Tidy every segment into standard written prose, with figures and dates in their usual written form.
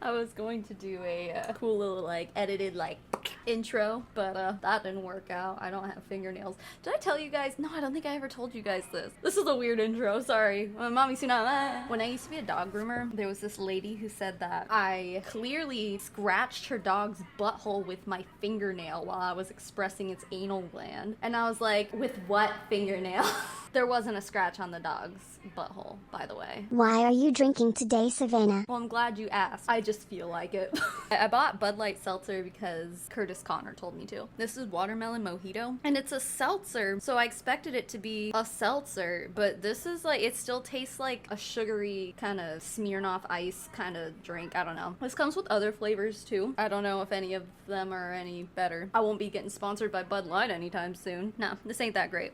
I was going to do a cool little like edited like intro, but that didn't work out. I don't have fingernails. Did I tell you guys? No, I don't think I ever told you guys this. This is a weird intro, sorry. Mommy Suna. When I used to be a dog groomer, there was this lady who said that I clearly scratched her dog's butthole with my fingernail while I was expressing its anal gland. And I was like, with what fingernail? There wasn't a scratch on the dog's butthole, by the way. Why are you drinking today, Savannah? Well, I'm glad you asked. I just feel like it. I bought Bud Light Seltzer because Curtis Connor told me to. This is watermelon mojito, and it's a seltzer, so I expected it to be a seltzer, but this is like, it still tastes like a sugary kind of Smirnoff Ice kind of drink. I don't know. This comes with other flavors too. I don't know if any of them are any better. I won't be getting sponsored by Bud Light anytime soon. No, this ain't that great.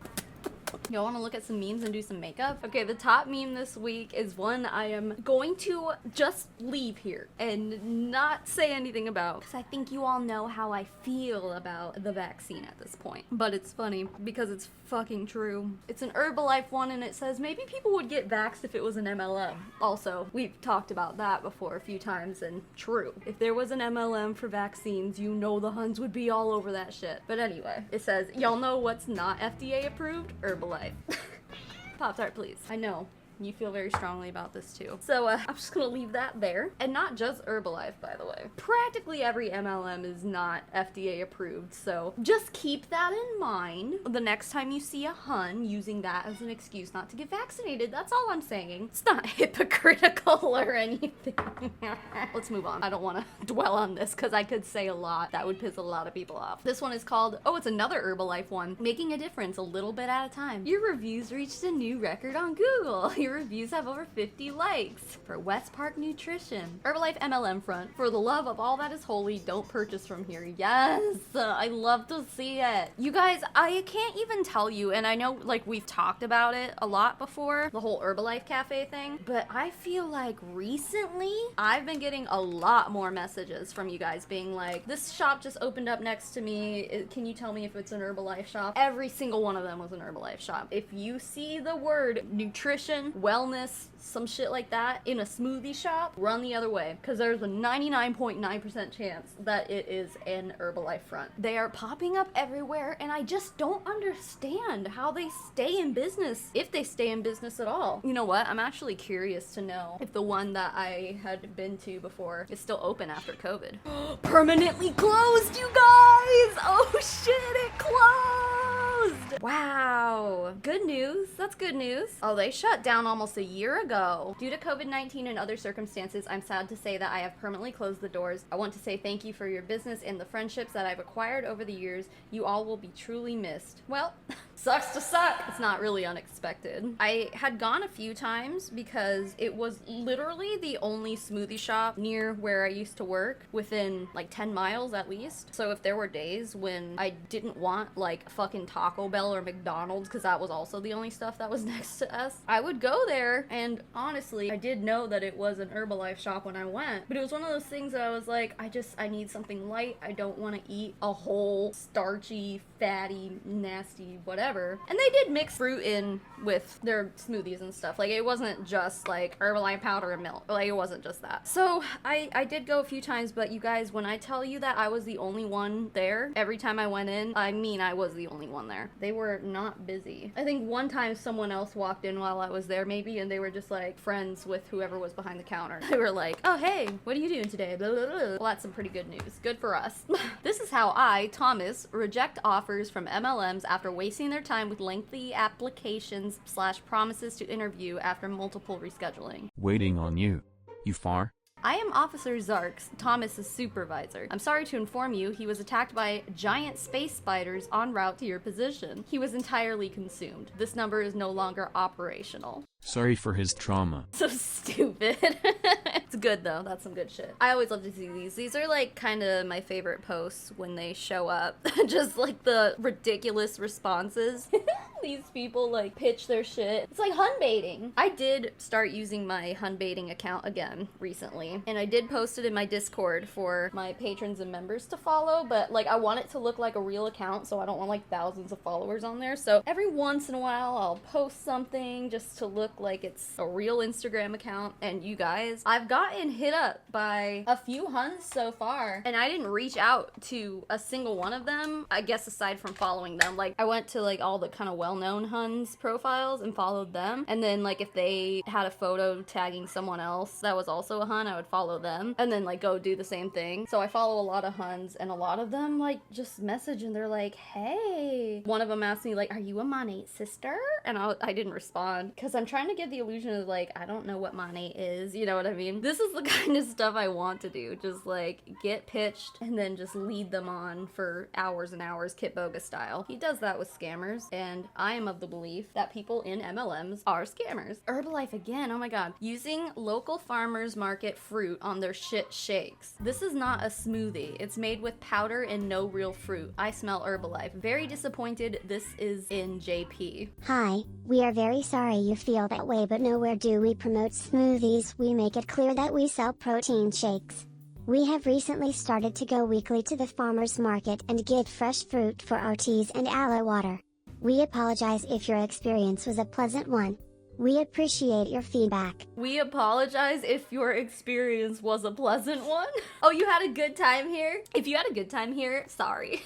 Y'all want to look at some memes and do some makeup? Okay, the top meme this week is one I am going to just leave here and not say anything about, because I think you all know how I feel about the vaccine at this point. But it's funny because it's fucking true. It's an Herbalife one, and it says maybe people would get vaxxed if it was an MLM. Also, we've talked about that before a few times, and true. If there was an MLM for vaccines, you know the Huns would be all over that shit. But anyway, it says, y'all know what's not FDA approved? Herbalife. Pop-Tart, please. I know. You feel very strongly about this too. So I'm just gonna leave that there. And not just Herbalife, by the way. Practically every MLM is not FDA approved, so just keep that in mind the next time you see a Hun using that as an excuse not to get vaccinated. That's all I'm saying. It's not hypocritical or anything. Let's move on. I don't want to dwell on this because I could say a lot. That would piss a lot of people off. This one is called, oh, it's another Herbalife one. Making a difference a little bit at a time. Your reviews reached a new record on Google. Your reviews have over 50 likes for West Park Nutrition. Herbalife MLM front. For the love of all that is holy, don't purchase from here. Yes, I love to see it. You guys, I can't even tell you, and I know like we've talked about it a lot before, the whole Herbalife cafe thing, but I feel like recently I've been getting a lot more messages from you guys being like, this shop just opened up next to me. Can you tell me if it's an Herbalife shop? Every single one of them was an Herbalife shop. If you see the word nutrition, wellness, some shit like that in a smoothie shop, run the other way, because there's a 99.9% chance that it is an Herbalife front. They are popping up everywhere, and I just don't understand how they stay in business, if they stay in business at all. You know what? I'm actually curious to know if the one that I had been to before is still open after COVID. Permanently closed, you guys! Oh shit, it closed! Wow. Good news. That's good news. Oh, they shut down almost a year ago. Due to COVID-19 and other circumstances, I'm sad to say that I have permanently closed the doors. I want to say thank you for your business and the friendships that I've acquired over the years. You all will be truly missed. Well, sucks to suck. It's not really unexpected. I had gone a few times because it was literally the only smoothie shop near where I used to work within like 10 miles at least. So if there were days when I didn't want like fucking Taco Bell or McDonald's, because that was also the only stuff that was next to us, I would go there, and honestly, I did know that it was an Herbalife shop when I went, but it was one of those things that I was like, I need something light. I don't want to eat a whole starchy, fatty, nasty, whatever. And they did mix fruit in with their smoothies and stuff. Like, it wasn't just like Herbalife powder and milk. Like, it wasn't just that. So I did go a few times, but you guys, when I tell you that I was the only one there, every time I went in, I mean I was the only one there. They were not busy. I think one time someone else walked in while I was there maybe, and they were just like friends with whoever was behind the counter. They were like, oh hey, what are you doing today? Blah, blah, blah. Well, that's some pretty good news. Good for us. This is how I, Thomas, reject offers from MLMs after wasting their time with lengthy applications / promises to interview after multiple rescheduling. Waiting on you. You far? I am Officer Zarks, Thomas's supervisor. I'm sorry to inform you, he was attacked by giant space spiders en route to your position. He was entirely consumed. This number is no longer operational. Sorry for his trauma. So stupid. It's good though, that's some good shit. I always love to see these. These are like kind of my favorite posts when they show up. Just like the ridiculous responses. These people like pitch their shit. It's like hun baiting. I did start using my hun baiting account again recently, and I did post it in my Discord for my patrons and members to follow, but like I want it to look like a real account, so I don't want like thousands of followers on there. So every once in a while I'll post something just to look look like it's a real Instagram account. And you guys, I've gotten hit up by a few huns so far, and I didn't reach out to a single one of them, I guess, aside from following them. Like, I went to like all the kind of well-known huns profiles and followed them, and then like if they had a photo tagging someone else that was also a hun, I would follow them and then like go do the same thing. So I follow a lot of huns, and a lot of them like just message and they're like, hey, one of them asked me like, are you a Monate sister? And I didn't respond because I'm trying to give the illusion of like, I don't know what Monate is, you know what I mean? This is the kind of stuff I want to do, just like get pitched and then just lead them on for hours and hours, Kit Boga style. He does that with scammers, and I am of the belief that people in MLMs are scammers. Herbalife again, oh my god. Using local farmers market fruit on their shit shakes. This is not a smoothie. It's made with powder and no real fruit. I smell Herbalife. Very disappointed this is in JP. Hi, we are very sorry you feel that way, but nowhere do we promote smoothies. We make it clear that we sell protein shakes. We have recently started to go weekly to the farmers market and get fresh fruit for our teas and aloe water. We apologize if your experience was a pleasant one. We appreciate your feedback. We apologize if your experience was a pleasant one. Oh, you had a good time here? If you had a good time here, sorry.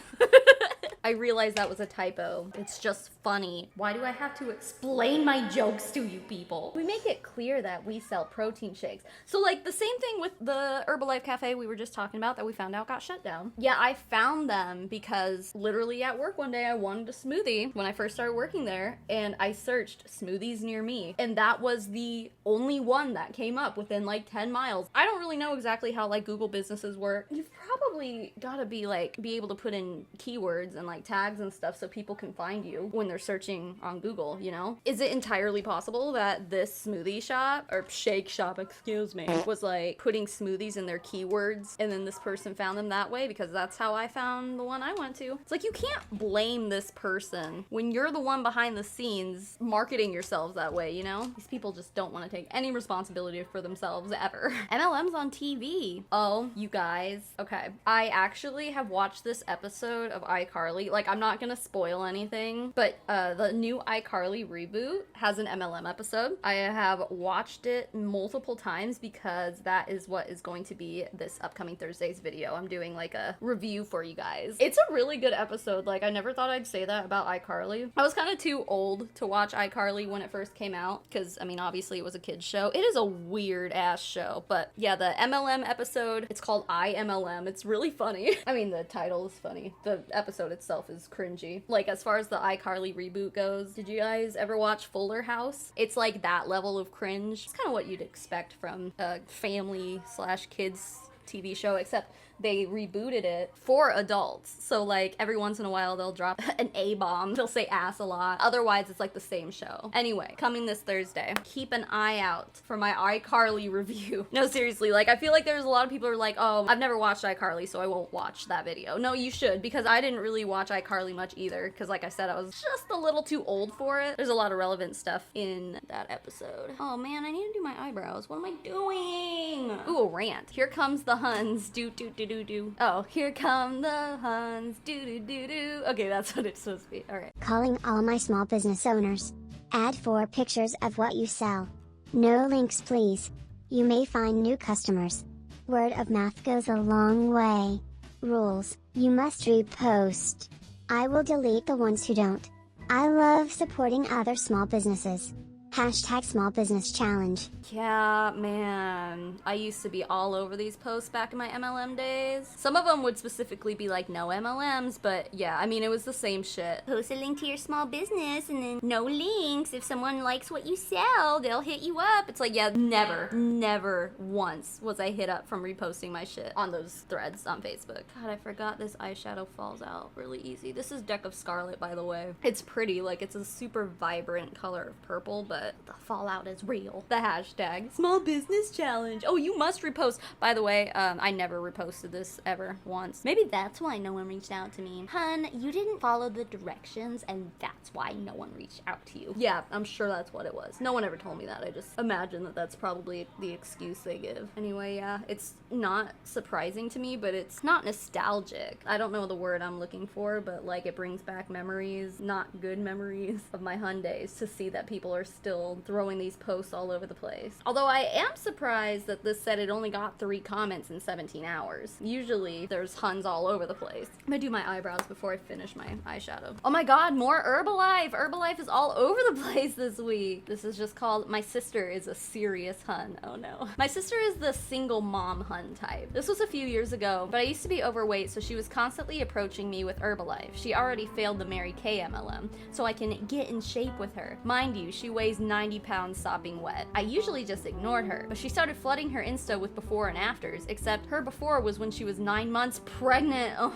I realized that was a typo. It's just funny. Why do I have to explain my jokes to you people? We make it clear that we sell protein shakes. So like the same thing with the Herbalife Cafe we were just talking about that we found out got shut down. Yeah, I found them because literally at work one day I wanted a smoothie when I first started working there, and I searched smoothies near me, and that was the only one that came up within like 10 miles. I don't really know exactly how like Google businesses work. You've probably gotta be able to put in keywords and like tags and stuff so people can find you when they're searching on Google, you know? Is it entirely possible that this smoothie shop, or shake shop, excuse me, was like putting smoothies in their keywords and then this person found them that way? Because that's how I found the one I went to. It's like, you can't blame this person when you're the one behind the scenes marketing yourselves that way, you know? These people just don't want to take any responsibility for themselves ever. MLM's on TV. Oh, you guys. Okay. I actually have watched this episode of iCarly. Like, I'm not gonna spoil anything, but the new iCarly reboot has an MLM episode. I have watched it multiple times because that is what is going to be this upcoming Thursday's video. I'm doing like a review for you guys. It's a really good episode. Like, I never thought I'd say that about iCarly. I was kind of too old to watch iCarly when it first came out because, I mean, obviously it was a kid's show. It is a weird ass show, but yeah, the MLM episode, it's called IMLM. It's really funny. I mean, the title is funny. The episode itself is cringy. Like, as far as the iCarly reboot goes, did you guys ever watch Fuller House? It's like that level of cringe. It's kind of what you'd expect from a family slash kids TV show, except they rebooted it for adults. So like every once in a while they'll drop an A-bomb. They'll say ass a lot. Otherwise it's like the same show. Anyway, coming this Thursday, keep an eye out for my iCarly review. No, seriously, like I feel like there's a lot of people who are like, oh, I've never watched iCarly, so I won't watch that video. No, you should, because I didn't really watch iCarly much either, because like I said, I was just a little too old for it. There's a lot of relevant stuff in that episode. Oh man, I need to do my eyebrows. What am I doing? Ooh, a rant. Here comes the huns. Do do do do do. Oh, here come the huns. Do do do do. Okay, that's what it's supposed to be. All right. Calling all my small business owners. Add 4 pictures of what you sell. No links, please. You may find new customers. Word of mouth goes a long way. Rules: you must repost. I will delete the ones who don't. I love supporting other small businesses. Hashtag small business challenge. Yeah, man. I used to be all over these posts back in my MLM days. Some of them would specifically be like, no MLMs, but yeah, I mean, it was the same shit. Post a link to your small business and then no links. If someone likes what you sell, they'll hit you up. It's like, yeah, never once was I hit up from reposting my shit on those threads on Facebook. God, I forgot this eyeshadow falls out really easy. This is Deck of Scarlet, by the way. It's pretty, like it's a super vibrant color of purple, but the fallout is real. The hashtag small business challenge. Oh, you must repost. By the way, I never reposted this ever once. Maybe that's why no one reached out to me. Hun, you didn't follow the directions and that's why no one reached out to you. Yeah, I'm sure that's what it was. No one ever told me that. I just imagine that that's probably the excuse they give. Anyway, yeah, it's not surprising to me, but it's not nostalgic. I don't know the word I'm looking for, but like it brings back memories, not good memories, of my hun days to see that people are still still throwing these posts all over the place. Although I am surprised that this said it only got 3 comments in 17 hours. Usually there's huns all over the place. I'm gonna do my eyebrows before I finish my eyeshadow. Oh my god, more Herbalife! Herbalife is all over the place this week. This is just called, my sister is a serious hun. Oh no. My sister is the single mom hun type. This was a few years ago, but I used to be overweight, so she was constantly approaching me with Herbalife. She already failed the Mary Kay MLM, so I can get in shape with her. Mind you, she weighs 90 pounds sopping wet. I usually just ignored her, but she started flooding her Insta with before and afters, except her before was when she was 9 months pregnant. Oh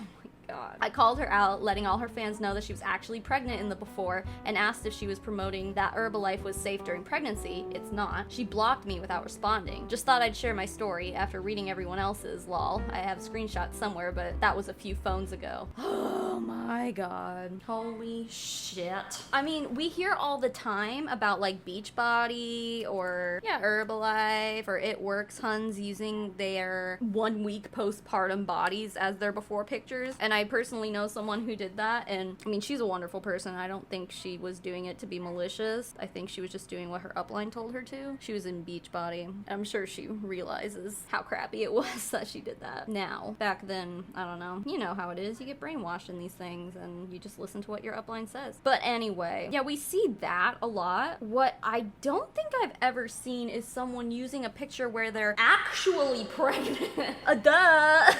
God. I called her out, letting all her fans know that she was actually pregnant in the before, and asked if she was promoting that Herbalife was safe during pregnancy. It's not. She blocked me without responding. Just thought I'd share my story after reading everyone else's, lol. I have screenshots somewhere, but that was a few phones ago. Oh my god. Holy shit. I mean, we hear all the time about like Beachbody or Herbalife or It Works huns using their 1 week postpartum bodies as their before pictures, and I personally know someone who did that, and I mean, she's a wonderful person. I don't think she was doing it to be malicious. I think she was just doing what her upline told her to. She was in Beachbody. I'm sure she realizes how crappy it was that she did that. Now, back then, I don't know. You know how it is. You get brainwashed in these things, and you just listen to what your upline says. But anyway, yeah, we see that a lot. What I don't think I've ever seen is someone using a picture where they're actually pregnant. Duh!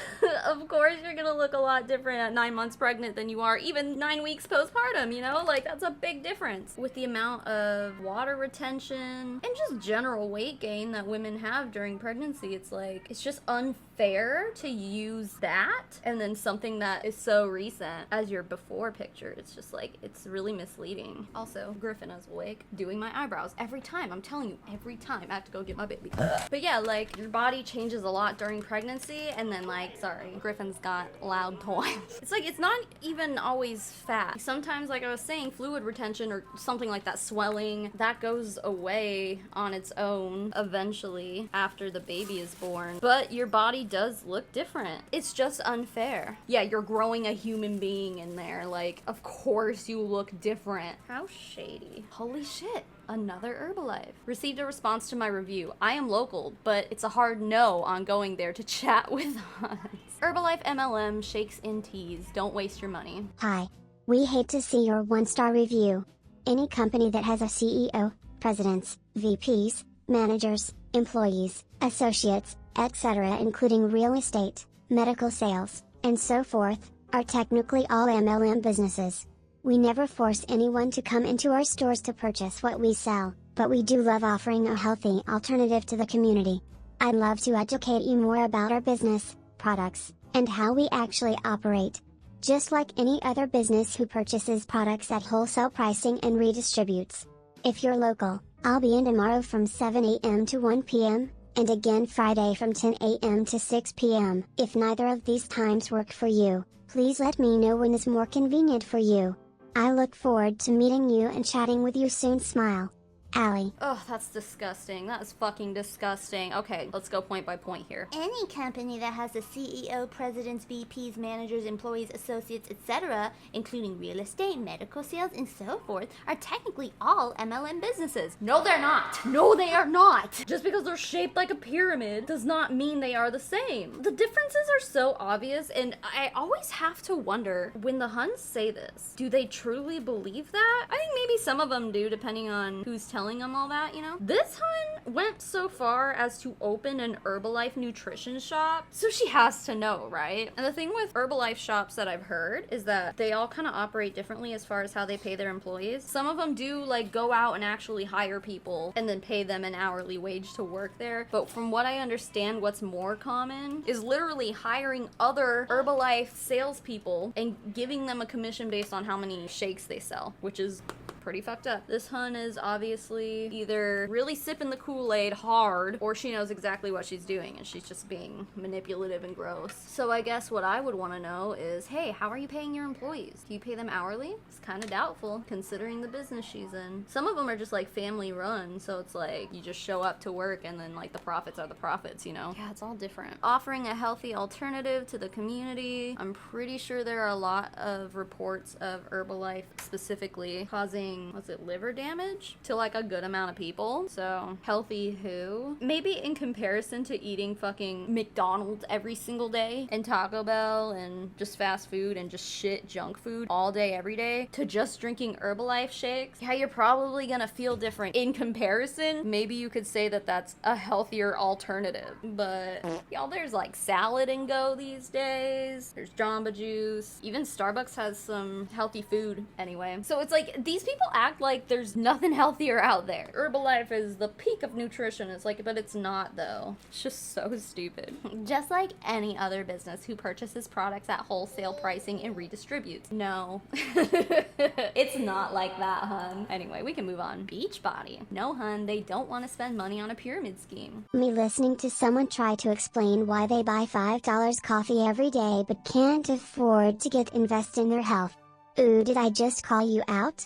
Of course you're gonna look a lot different at 9 months pregnant than you are even 9 weeks postpartum, you know? Like, that's a big difference. With the amount of water retention and just general weight gain that women have during pregnancy, it's like, it's just unfair to use that and then something that is so recent as your before picture. It's just like, it's really misleading. Also, Griffin is awake doing my eyebrows every time. I'm telling you, every time I have to go get my baby. But yeah, like, your body changes a lot during pregnancy, and then like, sorry, Griffin's got loud toys. It's like, it's not even always fat. Sometimes, like I was saying, fluid retention or something like that, swelling, that goes away on its own eventually after the baby is born. But your body does look different. It's just unfair. Yeah, you're growing a human being in there. Like, of course you look different. How shady. Holy shit. Another Herbalife. Received a response to my review. I am local, but it's a hard no on going there to chat with us. Herbalife MLM shakes and teas. Don't waste your money. Hi. We hate to see your 1-star review. Any company that has a CEO, presidents, VPs, managers, employees, associates, etc., including real estate, medical sales, and so forth, are technically all MLM businesses. We never force anyone to come into our stores to purchase what we sell, but we do love offering a healthy alternative to the community. I'd love to educate you more about our business, products, and how we actually operate. Just like any other business who purchases products at wholesale pricing and redistributes. If you're local, I'll be in tomorrow from 7 a.m. to 1 p.m., and again Friday from 10 a.m. to 6 p.m. If neither of these times work for you, please let me know when is more convenient for you. I look forward to meeting you and chatting with you soon. Smile. Allie. Oh, that's disgusting. That is fucking disgusting. Okay, let's go point by point here. Any company that has a CEO, presidents, VPs, managers, employees, associates, etc., including real estate, medical sales, and so forth, are technically all MLM businesses. No, they're not. No, they are not. Just because they're shaped like a pyramid does not mean they are the same. The differences are so obvious, and I always have to wonder, when the huns say this, do they truly believe that? I think maybe some of them do, depending on who's telling them all that, you know? This hun went so far as to open an Herbalife nutrition shop, so she has to know, right? And the thing with Herbalife shops that I've heard is that they all kind of operate differently as far as how they pay their employees. Some of them do like go out and actually hire people and then pay them an hourly wage to work there, but from what I understand, what's more common is literally hiring other Herbalife salespeople and giving them a commission based on how many shakes they sell, which is pretty fucked up. This hun is obviously either really sipping the Kool-Aid hard, or she knows exactly what she's doing and she's just being manipulative and gross. So I guess what I would want to know is, hey, how are you paying your employees? Do you pay them hourly? It's kind of doubtful considering the business she's in. Some of them are just like family run, so it's like you just show up to work and then like the profits are the profits, you know? Yeah, it's all different. Offering a healthy alternative to the community. I'm pretty sure there are a lot of reports of Herbalife specifically causing causing, what's it, liver damage to like a good amount of people. So healthy who? Maybe in comparison to eating fucking McDonald's every single day and Taco Bell and just fast food and just shit junk food all day every day to just drinking Herbalife shakes, yeah, you're probably gonna feel different in comparison. Maybe you could say that that's a healthier alternative, but y'all, there's like salad and go these days. There's Jamba Juice. Even Starbucks has some healthy food anyway. So it's like these people act like there's nothing healthier out there. Herbalife is the peak of nutrition. It's like, but it's not though. It's just so stupid. Just like any other business who purchases products at wholesale pricing and redistributes. No. It's not like that, hun. Anyway, we can move on. Beachbody. No, hun, they don't want to spend money on a pyramid scheme. Me listening to someone try to explain why they buy $5 coffee every day but can't afford to invest in their health. Ooh, did I just call you out?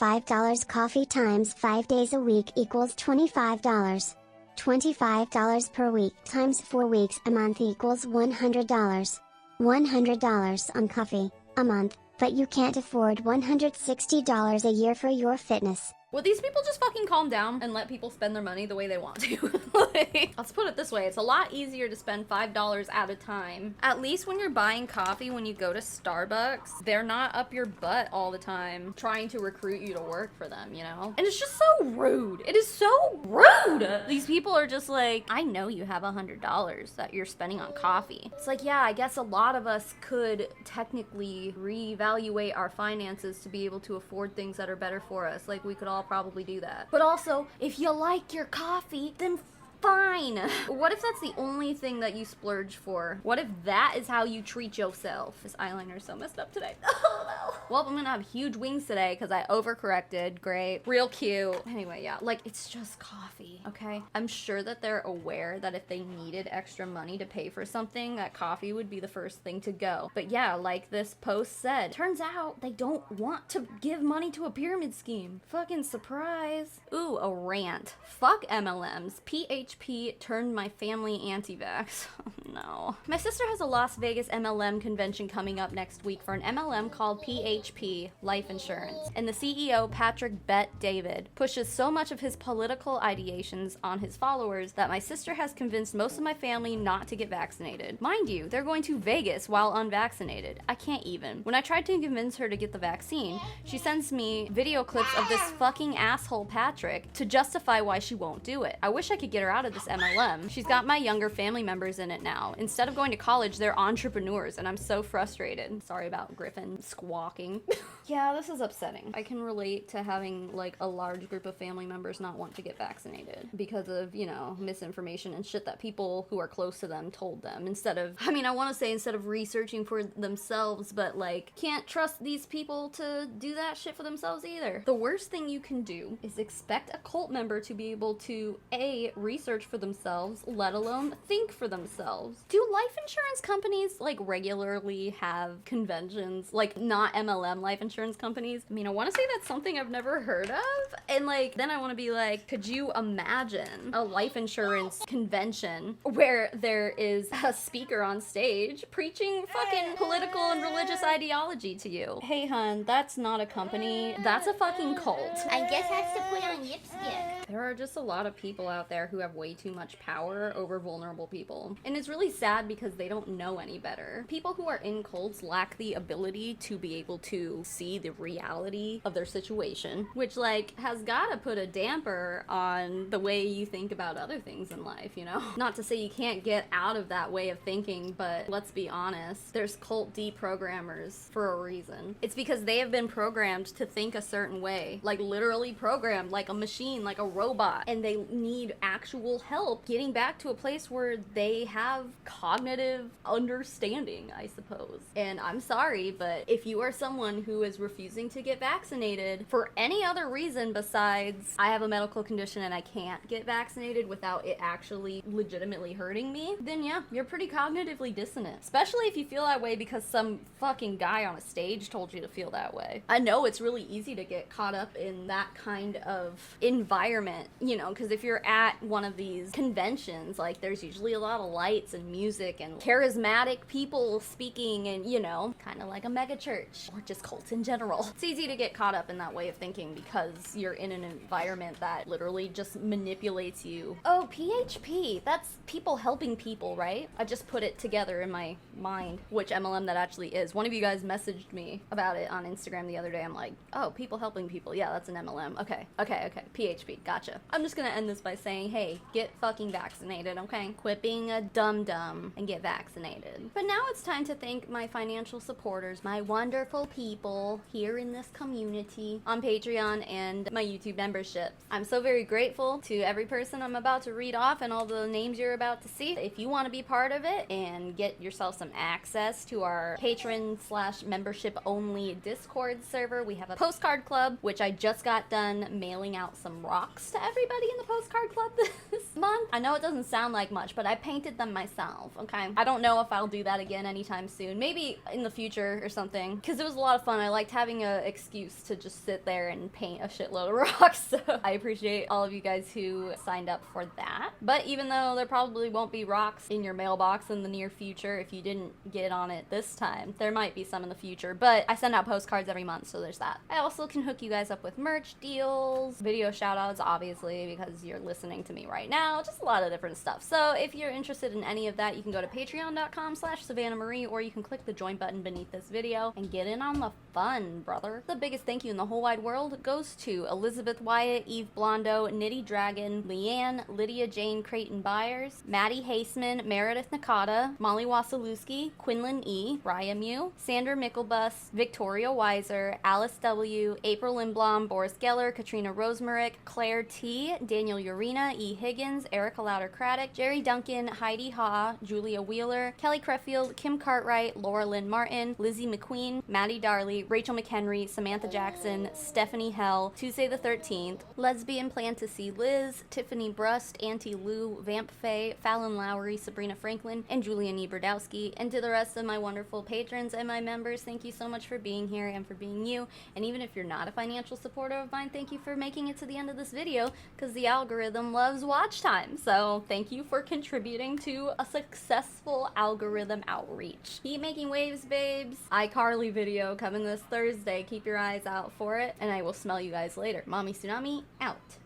$5 coffee times 5 days a week equals $25. $25 per week times 4 weeks a month equals $100. $100 on coffee a month, but you can't afford $160 a year for your fitness. Will these people just fucking calm down and let people spend their money the way they want to? Like, let's put it this way. It's a lot easier to spend $5 at a time. At least when you're buying coffee, when you go to Starbucks, they're not up your butt all the time trying to recruit you to work for them, you know? And it's just so rude. It is so rude. These people are just like, I know you have $100 that you're spending on coffee. It's like, yeah, I guess a lot of us could technically reevaluate our finances to be able to afford things that are better for us. Like, we could all probably do that. But also, if you like your coffee, then fine. What if that's the only thing that you splurge for? What if that is how you treat yourself? This eyeliner is so messed up today. Oh no. Well, I'm gonna have huge wings today because I overcorrected. Great. Real cute. Anyway, yeah, like, it's just coffee, okay? I'm sure that they're aware that if they needed extra money to pay for something, that coffee would be the first thing to go. But yeah, like this post said, turns out they don't want to give money to a pyramid scheme. Fucking surprise. Ooh, a rant. Fuck MLMs. PHP turned my family anti-vax. No. My sister has a Las Vegas MLM convention coming up next week for an MLM called PHP Life Insurance. And the CEO, Patrick Bet David, pushes so much of his political ideations on his followers that my sister has convinced most of my family not to get vaccinated. Mind you, they're going to Vegas while unvaccinated. I can't even. When I tried to convince her to get the vaccine, she sends me video clips of this fucking asshole Patrick to justify why she won't do it. I wish I could get her out of this MLM. She's got my younger family members in it now. Instead of going to college, they're entrepreneurs, and I'm so frustrated. Sorry about Griffin squawking. Yeah, this is upsetting. I can relate to having like a large group of family members not want to get vaccinated because of, you know, misinformation and shit that people who are close to them told them. Instead of, I mean, I want to say instead of researching for themselves, but like, can't trust these people to do that shit for themselves either. The worst thing you can do is expect a cult member to be able to A, research for themselves, let alone think for themselves. Do life insurance companies like regularly have conventions, like not MLM life insurance companies? I mean, I want to say that's something I've never heard of, and like then I want to be like, could you imagine a life insurance convention where there is a speaker on stage preaching fucking political and religious ideology to you? Hey hun, that's not a company, that's a fucking cult. I guess that's to put on lipstick. There are just a lot of people out there who have way too much power over vulnerable people. And it's really sad because they don't know any better. People who are in cults lack the ability to be able to see the reality of their situation, which like has gotta put a damper on the way you think about other things in life, you know? Not to say you can't get out of that way of thinking, but let's be honest, there's cult deprogrammers for a reason. It's because they have been programmed to think a certain way, like literally programmed, like a machine, like a robot, and they need actual help getting back to a place where they have cognitive understanding, I suppose. And I'm sorry, but if you are someone who is refusing to get vaccinated for any other reason besides I have a medical condition and I can't get vaccinated without it actually legitimately hurting me, then yeah, you're pretty cognitively dissonant. Especially if you feel that way because some fucking guy on a stage told you to feel that way. I know it's really easy to get caught up in that kind of environment environment, you know, because if you're at one of these conventions, like there's usually a lot of lights and music and charismatic people speaking and, you know, kind of like a mega church or just cults in general. It's easy to get caught up in that way of thinking because you're in an environment that literally just manipulates you. Oh, PHP, that's people helping people, right? I just put it together in my mind which MLM that actually is. One of you guys messaged me about it on Instagram the other day. I'm like, oh, people helping people. Yeah, that's an MLM. Okay. PHP, gotcha. I'm just gonna end this by saying, hey, get fucking vaccinated, okay? Quit being a dum-dum and get vaccinated. But now it's time to thank my financial supporters, my wonderful people here in this community on Patreon and my YouTube memberships. I'm so very grateful to every person I'm about to read off and all the names you're about to see. If you want to be part of it and get yourself some access to our patron/membership only Discord server, we have a postcard club, which I just got done mailing out some rocks to everybody in the postcard club this month. I know it doesn't sound like much, but I painted them myself, okay? I don't know if I'll do that again anytime soon. Maybe in the future or something, because it was a lot of fun. I liked having an excuse to just sit there and paint a shitload of rocks, so I appreciate all of you guys who signed up for that. But even though there probably won't be rocks in your mailbox in the near future, if you didn't get on it this time, there might be some in the future, but I send out postcards every month, so there's that. I also can hook you guys up with merch deals, video shoutouts, obviously, because you're listening to me right now, just a lot of different stuff. So if you're interested in any of that, you can go to patreon.com/SavannahMarie, or you can click the join button beneath this video and get in on the fun, brother. The biggest thank you in the whole wide world goes to Elizabeth Wyatt, Eve Blondo, Nitty Dragon, Leanne, Lydia Jane Creighton Byers, Maddie Haseman, Meredith Nakata, Molly Wasilewski, Quinlan E, Raya Mew, Sandra Mickelbus, Victoria Weiser, Alice W, April Lindblom, Boris Geller, Katrina Rosemarick, Claire T, Daniel Urena, E. Higgins, Erica Louder Craddock, Jerry Duncan, Heidi Ha, Julia Wheeler, Kelly Creffield, Kim Cartwright, Laura Lynn Martin, Lizzie McQueen, Maddie Darley, Rachel McHenry, Samantha Jackson, Stephanie Hell, Tuesday the 13th, Lesbian Plantasy Liz, Tiffany Brust, Auntie Lou, Vamp Faye, Fallon Lowry, Sabrina Franklin, and Julia Nieberdowski. And to the rest of my wonderful patrons and my members, thank you so much for being here and for being you. And even if you're not a financial supporter of mine, thank you for making it to the end of this video, because the algorithm loves watch time. So thank you for contributing to a successful algorithm outreach. Keep making waves, babes. iCarly video coming this Thursday. Keep your eyes out for it, and I will smell you guys later. Mommy Tsunami out.